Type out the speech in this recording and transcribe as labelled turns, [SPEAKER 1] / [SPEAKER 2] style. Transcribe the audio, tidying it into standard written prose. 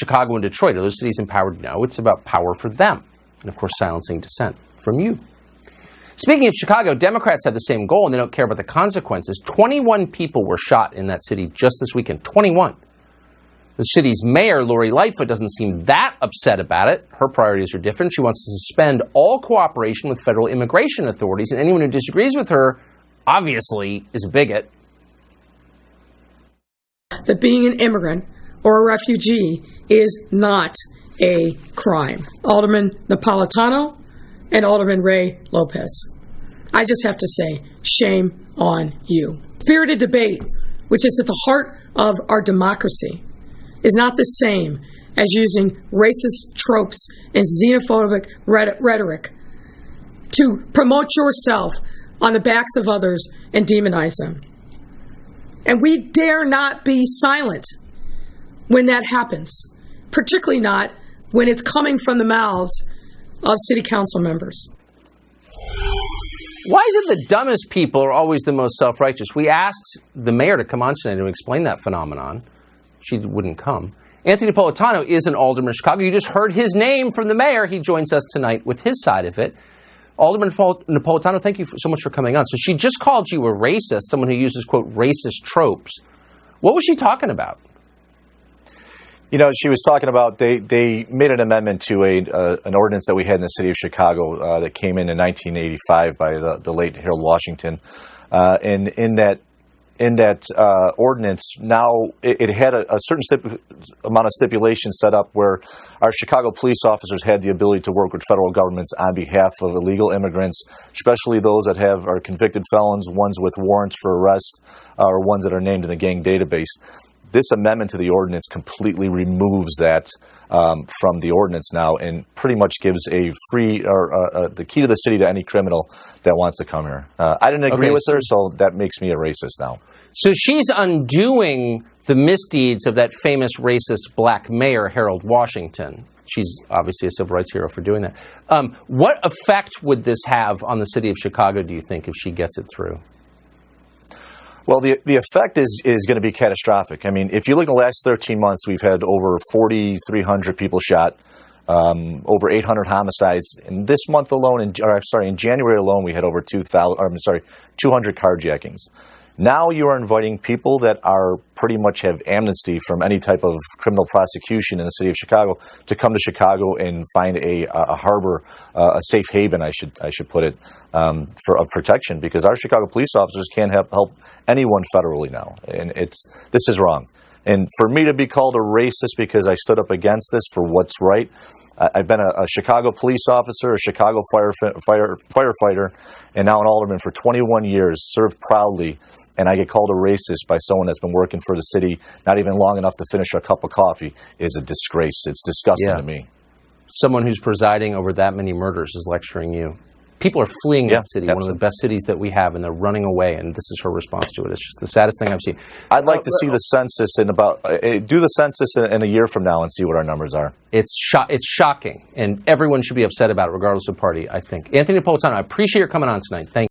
[SPEAKER 1] Chicago and Detroit, are those cities empowered? No, it's about power for them. And, of course, silencing dissent from you. Speaking of Chicago, Democrats have the same goal, and they don't care about the consequences. 21 people were shot in that city just this weekend. 21. The city's mayor, Lori Lightfoot, doesn't seem that upset about it. Her priorities are different. She wants to suspend all cooperation with federal immigration authorities, and anyone who disagrees with her, obviously, is a bigot.
[SPEAKER 2] That being an immigrant or a refugee is not a crime. Alderman Napolitano and Alderman Ray Lopez. I just have to say, shame on you. Spirited debate, which is at the heart of our democracy, is not the same as using racist tropes and xenophobic rhetoric to promote yourself on the backs of others and demonize them. And we dare not be silent when that happens, particularly not when it's coming from the mouths of city council members.
[SPEAKER 1] Why is it the dumbest people are always the most self-righteous? We asked the mayor to come on tonight to explain that phenomenon. She wouldn't come. Anthony Napolitano is an alderman of Chicago. You just heard his name from the mayor. He joins us tonight with his side of it. Alderman Napolitano, thank you so much for coming on. So she just called you a racist, someone who uses, quote, racist tropes. What was she talking about?
[SPEAKER 3] You know, she was talking about they made an amendment to an ordinance that we had in the city of Chicago that came in 1985 by the late Harold Washington. And in that ordinance, now it had a certain amount of stipulations set up where our Chicago police officers had the ability to work with federal governments on behalf of illegal immigrants, especially those that are convicted felons, ones with warrants for arrest, or ones that are named in the gang database. This amendment to the ordinance completely removes that from the ordinance now and pretty much gives a free the key to the city to any criminal that wants to come here. I didn't agree with her, so that makes me a racist now.
[SPEAKER 1] So she's undoing the misdeeds of that famous racist black mayor, Harold Washington. She's obviously a civil rights hero for doing that. What effect would this have on the city of Chicago, do you think, if she gets it through?
[SPEAKER 3] Well, the effect is going to be catastrophic. I mean, if you look at the last 13 months, we've had over 4,300 people shot, over 800 homicides. And this month alone, in January alone, we had over 200 carjackings. Now you are inviting people that are pretty much have amnesty from any type of criminal prosecution in the city of Chicago to come to Chicago and find a harbor, a safe haven, I should put it, of protection, because our Chicago police officers can't help anyone federally now, and this is wrong. And for me to be called a racist because I stood up against this for what's right. I've been a Chicago police officer, a Chicago firefighter, and now an alderman for 21 years, served proudly, and I get called a racist by someone that's been working for the city not even long enough to finish a cup of coffee is a disgrace. It's disgusting to me.
[SPEAKER 1] Someone who's presiding over that many murders is lecturing you. People are fleeing that city, one of the best cities that we have, and they're running away, and this is her response to it. It's just the saddest thing I've seen.
[SPEAKER 3] I'd like to see the census do the census in a year from now and see what our numbers are.
[SPEAKER 1] It's shocking, and everyone should be upset about it, regardless of party, I think. Anthony Napolitano, I appreciate your coming on tonight. Thank you.